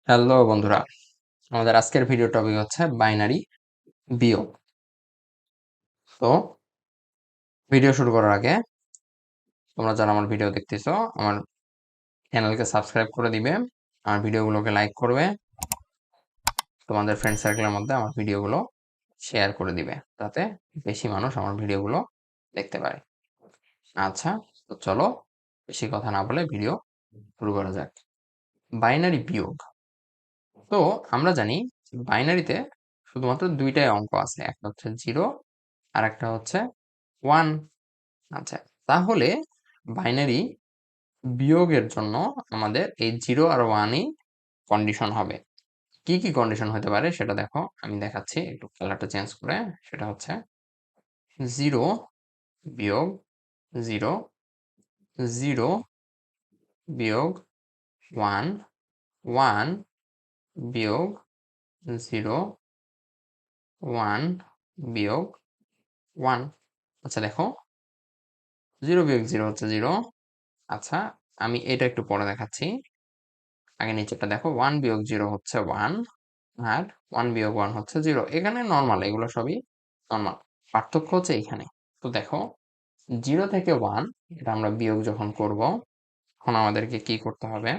Hello বন্ধুরা, আমাদের আজকের ভিডিও টপিক হচ্ছে বাইনারি বিয়োগ। তো ভিডিও শুরু করার আগে তোমরা যারা আমার ভিডিও দেখতেছো আমার চ্যানেলকে সাবস্ক্রাইব করে দিবে, আমার ভিডিওগুলোকে লাইক করবে, তোমাদের ফ্রেন্ড সার্কেলের মধ্যে আমার ভিডিওগুলো শেয়ার করে দিবে, যাতে বেশি মানুষ আমার ভিডিওগুলো দেখতে পারে। আচ্ছা, তো চলো বেশি কথা না বলে ভিডিও শুরু করা যাক। বাইনারি বিয়োগ। তো আমরা জানি বাইনারিতে শুধুমাত্র দুইটাই অঙ্ক আছে, একটা হচ্ছে 0 আর একটা হচ্ছে 1। আচ্ছা, তাহলে বাইনারি বিয়োগের জন্য আমাদের এই 0 আর 1ই কন্ডিশন হবে। কি কি কন্ডিশন হতে পারে সেটা দেখো, আমি দেখাচ্ছি একটু কালারটা চেঞ্জ করে। সেটা হচ্ছে 0 বিয়োগ 0, 0 বিয়োগ 1, 1 বিয়োগ 0, 1 বিয়োগ 1। আচ্ছা দেখো, 0 বিয়োগ 0 হচ্ছে 0। আচ্ছা, আমি এটা একটু পরে দেখাচ্ছি। আগে নিচেরটা দেখো, 1 বিয়োগ 0 হচ্ছে 1, আর 1 বিয়োগ 1 হচ্ছে 0। এখানে নর্মাল, এগুলো সবই নর্মাল। পার্থক্য হচ্ছে এইখানে। তো দেখো, 0 থেকে 1 এটা আমরা বিয়োগ যখন করব, তখন আমাদেরকে কি করতে হবে?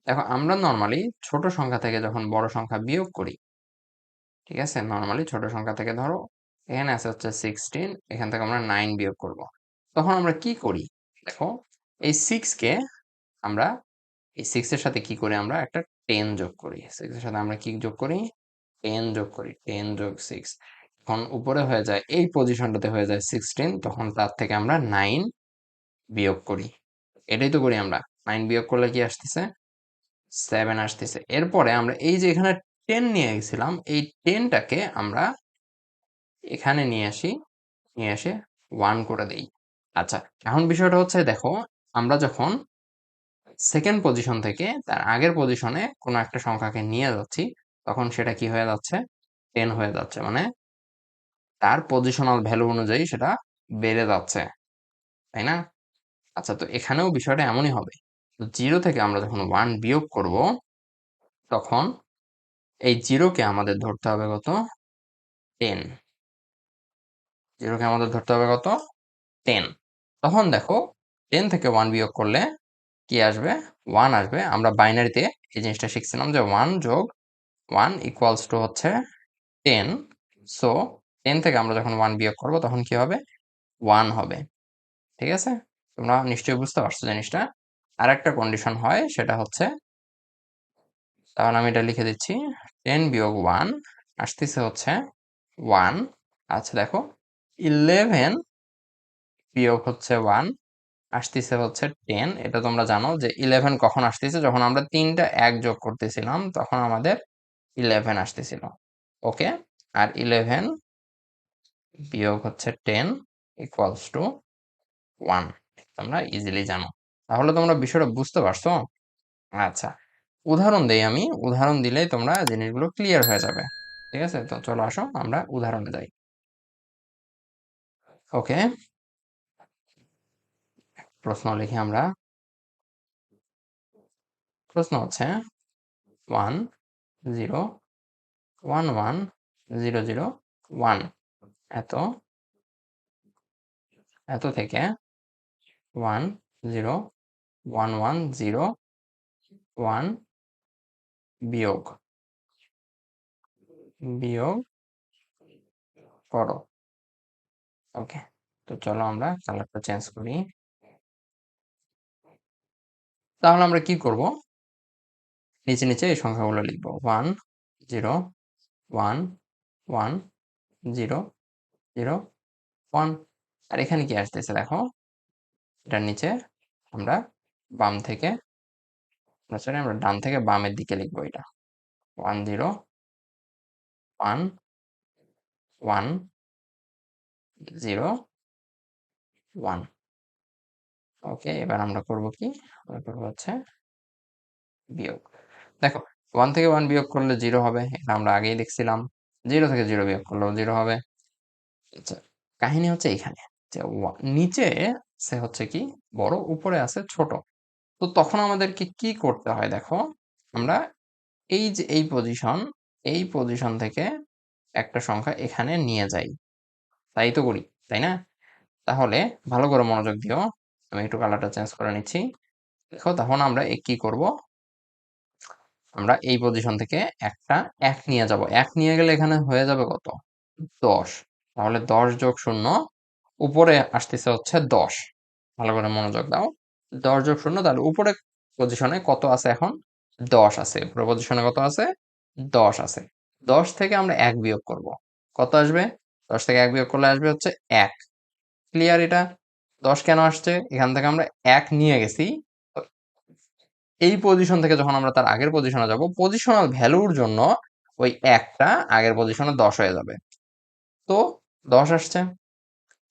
দেখো, আমরা নর্মালি ছোট সংখ্যা থেকে যখন বড় সংখ্যা বিয়োগ করি, ঠিক আছে, নর্মালি ছোট সংখ্যা থেকে ধরো এখানে আছে হচ্ছে 16, এখান থেকে আমরা 9 বিয়োগ করব, তখন আমরা কি করি? দেখো, এই 6 কে আমরা এই 6 এর সাথে কি করি? আমরা একটা 10 যোগ করি। 6 এর সাথে আমরা কি যোগ করি? 10 যোগ করি। 10 যোগ 6, তখন উপরে হয়ে যায়, এই পজিশনটাতে হয়ে যায় 16, তখন তার থেকে আমরা 9 বিয়োগ করি। এটাই তো করি আমরা। 9 বিয়োগ করলে কি আসতেছে? 7 আসতেছে। এরপরে আমরা এই যে এখানে 10 নিয়ে গেছিলাম, এই 10টাকে আমরা এখানে নিয়ে আসি, নিয়ে এসে 1 করে দেই। আচ্ছা, এখন বিষয়টা হচ্ছে দেখো, আমরা যখন সেকেন্ড পজিশন থেকে তার আগের পজিশনে কোনো একটা সংখ্যাকে নিয়ে যাচ্ছি, তখন সেটা কি হয়ে যাচ্ছে? 10 হয়ে যাচ্ছে, মানে তার পজিশনাল ভ্যালু অনুযায়ী সেটা বেড়ে যাচ্ছে, তাই না? আচ্ছা, তো এখানেও বিষয়টা এমনই হবে। তো 0 থেকে আমরা যখন 1 বিয়োগ করব, তখন এই 0 কে আমাদের ধরতে হবে কত? 10। 0 কে আমাদের ধরতে হবে কত? 10। তখন দেখো, 10 থেকে 1 বিয়োগ করলে কি আসবে? 1 আসবে। আমরা বাইনারিতে এই জিনিসটা শিখছিলাম যে 1 যোগ 1 ইকুয়ালস টু হচ্ছে 10। সো 10 থেকে আমরা যখন 1 বিয়োগ করব, তখন কি হবে? 1 হবে। ঠিক আছে? তোমরা নিশ্চয়ই বুঝতে পারছো জিনিসটা। আরেকটা কন্ডিশন হয়, সেটা হচ্ছে, তাহলে আমি এটা লিখে দিচ্ছি, 10 বিয়োগ 1 আসতেছে হচ্ছে 1। আচ্ছা দেখো, 11 বিয়োগ হচ্ছে 1 আসতেছে হচ্ছে 10। এটা তোমরা জানো যে 11 কখন আসতেছে? যখন আমরা তিনটা এক যোগ করতেছিলাম, তখন আমাদের 11 আসতেছিল। ওকে, আর 11 বিয়োগ হচ্ছে 10 ইকুয়ালস টু 1, তোমরা ইজিলি জানো। তাহলে তোমরা বিষয়টা বুঝতে পারছো? আচ্ছা, উদাহরণ দেই আমি। উদাহরণ দিলেই তোমরা জিনিসগুলো ক্লিয়ার হয়ে যাবে। ঠিক আছে, তো চলো আসো আমরা উদাহরণে যাই। ওকে, প্রশ্ন লিখি আমরা। প্রশ্ন হচ্ছে 1 0 1 1 0 0 1 এত এত থেকে 1 0 1 1 0 1 বিয়োগ বিয়োগ করো। ওকে, তো চলো আমরা কালারটা চেঞ্জ করি। তাহলে আমরা কি করব? নিচে নিচে এই সংখ্যাগুলো লিখবো। 1 0 1 1 0 0 1। আর এখানে কি আসতেছে দেখো, এটার নিচে আমরা বাম থেকে, সরি, আমরা ডান থেকে বামের দিকে লিখবো এটা। 1 0 1 1 0 1। ওকে, এবার আমরা করব কি? আমরা করবো হচ্ছে বিয়োগ। দেখো, 1 থেকে 1 বিয়োগ করলে 0 হবে, এটা আমরা আগেই দেখছিলাম। 0 থেকে 0 বিয়োগ করলেও 0 হবে। আচ্ছা, কাহিনী হচ্ছে এখানে যে নিচে সে হচ্ছে কি বড়, উপরে আছে ছোট। তো তখন আমাদেরকে কি করতে হয়? দেখো, আমরা এই যে এই পজিশন থেকে একটা সংখ্যা এখানে নিয়ে যাই, তাই তো করি, তাই না? তাহলে ভালো করে মনোযোগ দিও, আমি একটু কালারটা চেঞ্জ করে নিচ্ছি। দেখো তখন আমরা কি করব, আমরা এই পজিশন থেকে একটা 1 নিয়ে যাব। 1 নিয়ে গেলে এখানে হয়ে যাবে কত? 10। তাহলে 10 যোগ 0, উপরে আসতেছে হচ্ছে 10। ভালো করে মনোযোগ দাও। 10 যোগ 0, তাহলে উপরে পজিশনে কত আছে এখন? 10 আছে। উপরে পজিশনে কত আছে? 10 আছে। 10 থেকে আমরা 1 বিয়োগ করব। কত আসবে? 10 থেকে 1 বিয়োগ করলে আসবে হচ্ছে 1। ক্লিয়ার এটা? 10 কেন আসছে? এখান থেকে আমরা 1 নিয়ে গেছি। তো এই পজিশন থেকে যখন আমরা তার আগের পজিশনে যাব, পজিশনাল ভ্যালুর জন্য ওই 1টা আগের পজিশনে 10 হয়ে যাবে। তো 10 আসছে।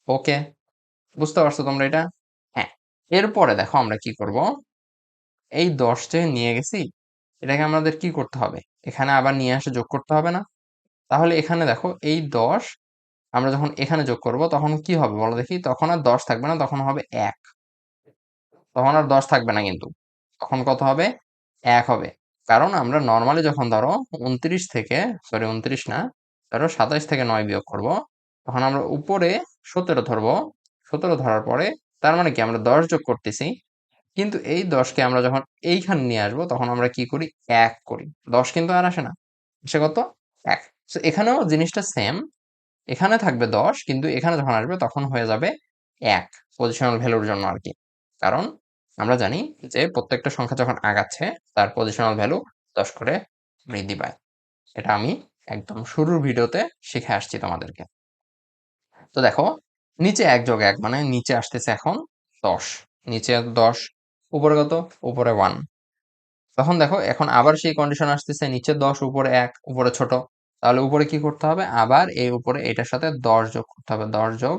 ওকে, বুঝতে পারছো তোমরা এটা? হ্যাঁ। এরপরে দেখো আমরা কি করব, এই 10 যে নিয়ে গেছি, এটাকে আমাদের কি করতে হবে? এখানে আবার নিয়ে এসে যোগ করতে হবে না? তাহলে এখানে দেখো এই 10 আমরা যখন এখানে যোগ করব তখন কি হবে বলো দেখি? তখন আর 10 থাকবে না, তখন হবে 1। তখন আর 10 থাকবে না কিন্তু। তখন কত হবে? 1 হবে। কারণ আমরা নরমালি যখন ধরো 29 থেকে, সরি 29 না, ধরো 27 থেকে 9 বিয়োগ করব, তখন আমরা উপরে 17 ধরবো। 17 ধরার পরে তার মানে কি আমরা 10 যোগ করতেছি। কিন্তু এই 10 কে আমরা যখন এইখানে নিয়ে আসবো তখন আমরা কি করি? 1 করি। 10 কিন্তু আর আসে না। আসে কত? 1। সো এখানেও জিনিসটা সেম। এখানে থাকবে 10, কিন্তু এখানে যখন আসবে তখন হয়ে যাবে 1, পজিশনাল ভ্যালুর জন্য আরকি। কারণ আমরা জানি যে প্রত্যেকটা সংখ্যা যখন আগাচ্ছে তার পজিশনাল ভ্যালু 10 করে বৃদ্ধি পায়। এটা আমি একদম শুরুর ভিডিওতে শিখে আসছি তোমাদেরকে। তো দেখো, নিচে 1 যোগ 1 মানে নিচে আসতেছে এখন 10। নিচে 10, উপরে কত? উপরে 1। তখন দেখো এখন আবার সেই কন্ডিশন আসতেছে, নিচে 10, উপরে 1, উপরে ছোট। তাহলে উপরে কি করতে হবে? আবার এই উপরে এটার সাথে 10 যোগ করতে হবে। 10 যোগ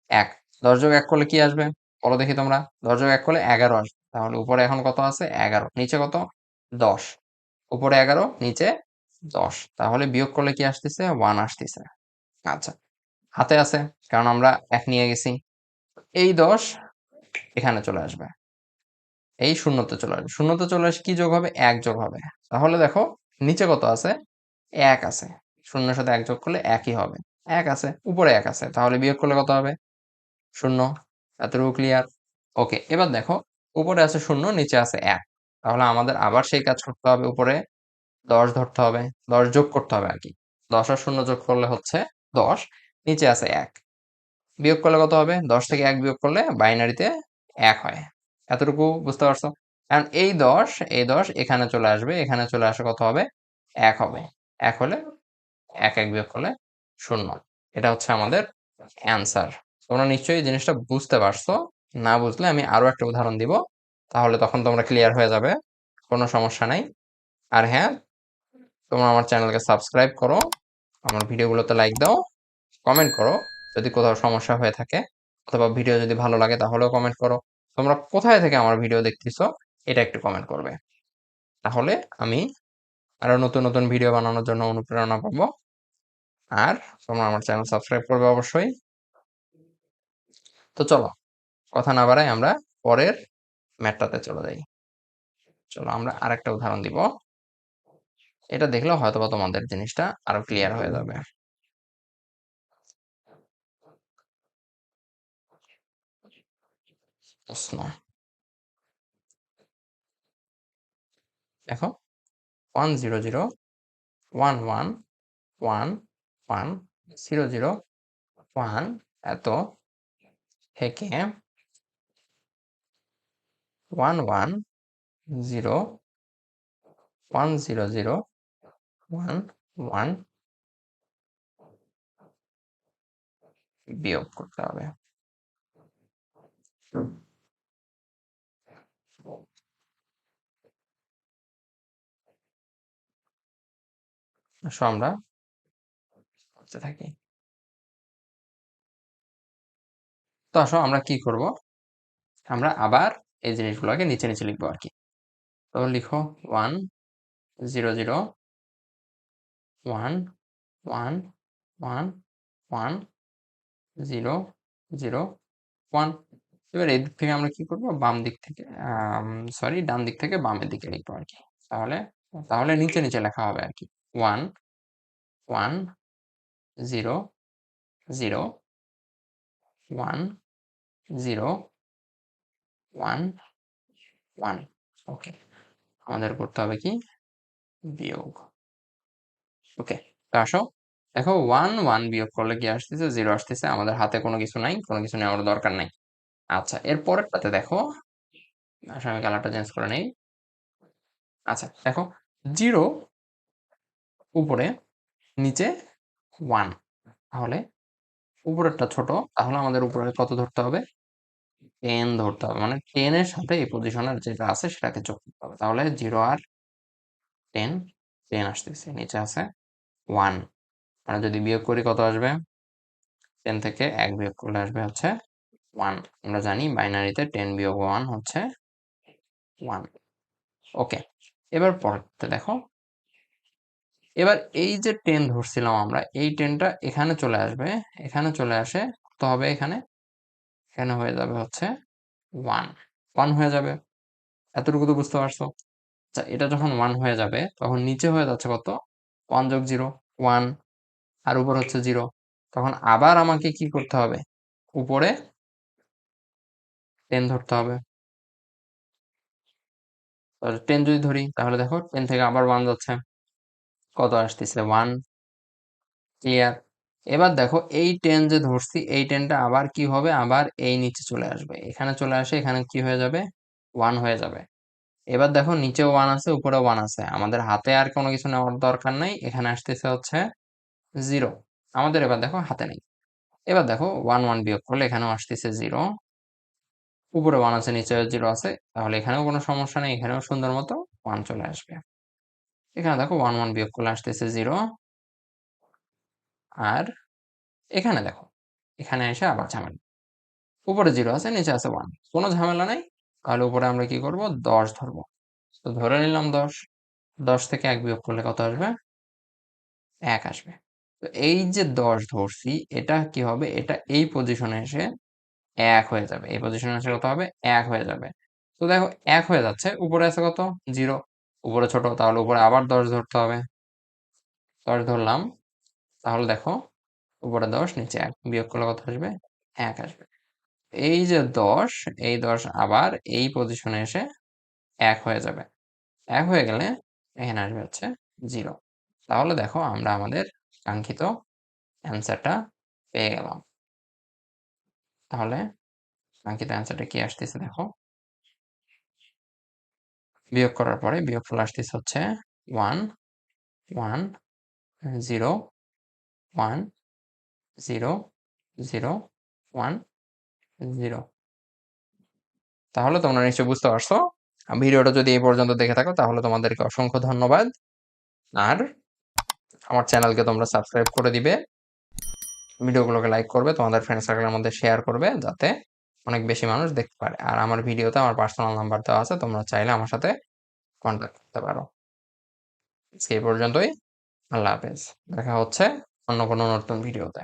1। 10 যোগ 1 করলে কি আসবে? বলো দেখি তোমরা। 10 যোগ 1 করলে 11 আসবে। তাহলে উপরে এখন কত আছে? 11। নিচে কত? 10। উপরে 11, নিচে 10। তাহলে বিয়োগ করলে কি আসতেছে? 1 আসতেছে। আচ্ছা, হাতে আছে, কারণ আমরা 1 নিয়ে গেছি। এই 10 এখানে চলে আসবে। এই শূন্যতে চলে আসবে। শূন্যতে চলে আসে কি যোগ হবে? 1 যোগ হবে। তাহলে দেখো নিচে কত আছে? 1 আছে। শূন্যের সাথে 1 যোগ করলে 1ই হবে। 1 আছে, উপরে 1 আছে। তাহলে বিয়োগ করলে কত হবে? 0। এতটুকু ক্লিয়ার? ওকে, এবার দেখো উপরে আছে 0, নিচে আছে 1। তাহলে আমাদের আবার সেই কাজ করতে হবে, উপরে 10 ধরতে হবে, 10 যোগ করতে হবে আরকি। 10 আর 0 যোগ করলে হচ্ছে 10, নিচে আছে 1। বিয়োগ করলে কত হবে? 10 থেকে 1 বিয়োগ করলে বাইনারিতে 1 হয়। এতটুকু বুঝতে পারছো? কারণ এই দশ এখানে চলে আসবে, এখানে চলে আসে কত হবে? 1 হবে। 1 হলে 1 1 বিয়োগ করলে 0। এটা হচ্ছে আমাদের অ্যান্সার। তোমরা নিশ্চয়ই এই জিনিসটা বুঝতে পারছো। না বুঝলে আমি আরো একটা উদাহরণ দিব, তাহলে তখন তোমরা ক্লিয়ার হয়ে যাবে। কোনো সমস্যা নাই। আর হ্যাঁ, তোমরা আমার চ্যানেলকে সাবস্ক্রাইব করো, আমার ভিডিওগুলোতে লাইক দাও, কমেন্ট করো যদি কোথাও সমস্যা হয়ে থাকে, অথবা ভিডিও যদি ভালো লাগে তাহলেও কমেন্ট করো। তোমরা কোথায় থেকে আমার ভিডিও দেখতেছো এটা একটু কমেন্ট করবে। তাহলে আমি আরো নতুন নতুন ভিডিও বানানোর জন্য অনুপ্রেরণা পাবো। আর তোমরা আমার চ্যানেল সাবস্ক্রাইব করবে অবশ্যই। তো চলো, কথা না বাড়াই আমরা পরের ম্যাটটাতে চলে যাই। চলো আমরা আরেকটা উদাহরণ দিব। এটা দেখলেও হয়তোবা তোমাদের জিনিসটা আরো ক্লিয়ার হয়ে যাবে। প্রশ্ন দেখো, 100 11 11 001 এত থেকে 110 100 11 বিয়োগ করতে হবে। আসো আমরা করতে থাকি। তো আসো আমরা কি করব, আমরা আবার এই জিনিসগুলোকে নিচে নিচে লিখবো আর কি। তো লিখো 1 0 0 1 1 1 0 0 1। এবার এই দিক থেকে আমরা কি করব? বাম দিক থেকে, সরি ডান দিক থেকে বামের দিকে লিখবো আর কি। তাহলে তাহলে নিচে নিচে লেখা হবে আর কি 1 1 0 0 1 0 1 1। ওকে, আমাদের করতে হবে কি বিয়োগ। ওকে, তো আসো দেখো 1 1 বিয়োগ করলে কি আসতেছে 0 আসতেছে। আমাদের হাতে কোনো কিছু নাই, কোনো কিছু নেওয়ার দরকার নাই। আচ্ছা, এর পরেরটাতে দেখো, আসলে আমি কালারটা চেঞ্জ করে নেই। আচ্ছা দেখো 0 উপরে, নিচে 1, তাহলে উপরেরটা ছোট, তাহলে আমাদের উপরে কত ধরতে হবে 10 ধরতে হবে। মানে 10 এর সাথে এই পজিশনের যেটা আছে সেটাকে যোগ করতে হবে। তাহলে 0 আর 10 10 আসতেছে, নিচে আছে 1। মানে যদি বিয়োগ করি কত আসবে, 10 থেকে 1 বিয়োগ করলে আসবে হচ্ছে 1। আমরা জানি বাইনারিতে 10 বিয়োগ 1 হচ্ছে 1। ওকে, এবার পরেরটা দেখো, এবার এই যে 10 ধরছিলাম আমরা, এই 10টা এখানে চলে আসবে, এখানে চলে আসে কত হবে, এখানে এখানে হয়ে যাবে হচ্ছে 1 1 হয়ে যাবে। এতটুকু তো বুঝতে পারছো? আচ্ছা, এটা যখন 1 হয়ে যাবে তখন নিচে হয়ে যাচ্ছে কত, 1 যোগ 0 1, আর উপর হচ্ছে 0। তখন আবার আমাকে কি করতে হবে, উপরে 10 ধরতে হবে। 10 যদি ধরি তাহলে দেখো 10 থেকে আবার 1 যাচ্ছে, কত আসতেছে 1। ক্লিয়ার? এবার দেখো এই 10 যে ধরছি, এই 10টা আবার কি হবে, আবার এই নিচে চলে আসবে, এখানে চলে আসে, এখানে কি হয়ে যাবে 1 হয়ে যাবে। এবার দেখো নিচেও 1 আছে, উপরেও 1 আছে, আমাদের হাতে আর কোনো কিছু নেওয়ার দরকার নাই। এখানে আসতেছে হচ্ছে 0, আমাদের এবার দেখো হাতে নেই। এবার দেখো 1 1 বিয়োগ করলে এখানেও আসতেছে 0, উপরে 1 আছে, নিচে 0 আছে, তাহলে এখানেও কোনো সমস্যা নেই, এখানেও সুন্দর মতো 1 চলে আসবে। এখানে দেখো 1 1 বিয়োগ করলে আসতেছে 0, আর এখানে দেখো, এখানে এসে আবার ঝামেলা, উপরে 0 আছে, নিচে আছে 1, কোনো ঝামেলা নাই। তাহলে উপরে আমরা কি করব, 10 ধরবো। তো ধরে নিলাম 10, 10 থেকে 1 বিয়োগ করলে কত আসবে, 1 আসবে। তো এই যে 10 ধরছি, এটা কি হবে, এটা এই পজিশনে এসে 1 হয়ে যাবে, এই পজিশনে এসে কত হবে, 1 হয়ে যাবে। তো দেখো 1 হয়ে যাচ্ছে, উপরে আছে কত 0, উপরে ছোট, তাহলে উপরে আবার 10 ধরতে হবে। 10 ধরলাম, তাহলে দেখো উপরে 10 নিচে 1 বিয়োগ করলে কত আসবে, 1 আসবে। এই যে 10, এই 10 আবার এই পজিশনে এসে 1 হয়ে যাবে। 1 হয়ে গেলে এখানে আসবে হচ্ছে 0। তাহলে দেখো আমরা আমাদের কাঙ্ক্ষিত অ্যান্সারটা পেয়ে গেলাম। তাহলে কাঙ্ক্ষিত অ্যান্সারটা কি আসতেছে দেখো, বিয়োগ করার পরে বিয়োগফল আসতেছে হচ্ছে 1 1 0 1 0 0 1 0। তাহলে তোমরা নিশ্চয়ই বুঝতে পারছো। ভিডিওটা যদি এই পর্যন্ত দেখে থাকো তাহলে তোমাদেরকে অসংখ্য ধন্যবাদ। আর আমার চ্যানেলকে তোমরা সাবস্ক্রাইব করে দিবে, ভিডিওগুলোকে লাইক করবে, তোমাদের ফ্রেন্ড সার্কেলের মধ্যে শেয়ার করবে, যাতে অনেক বেশি মানুষ দেখতে পারে। আর আমার ভিডিওতে আমার পার্সোনাল নাম্বার দেওয়া আছে, তোমরা চাইলে আমার সাথে কন্ট্যাক্ট করতে পারো। আজকে এই পর্যন্তই। আল্লাহ হাফেজ। দেখা হচ্ছে অন্য কোনো নতুন ভিডিওতে।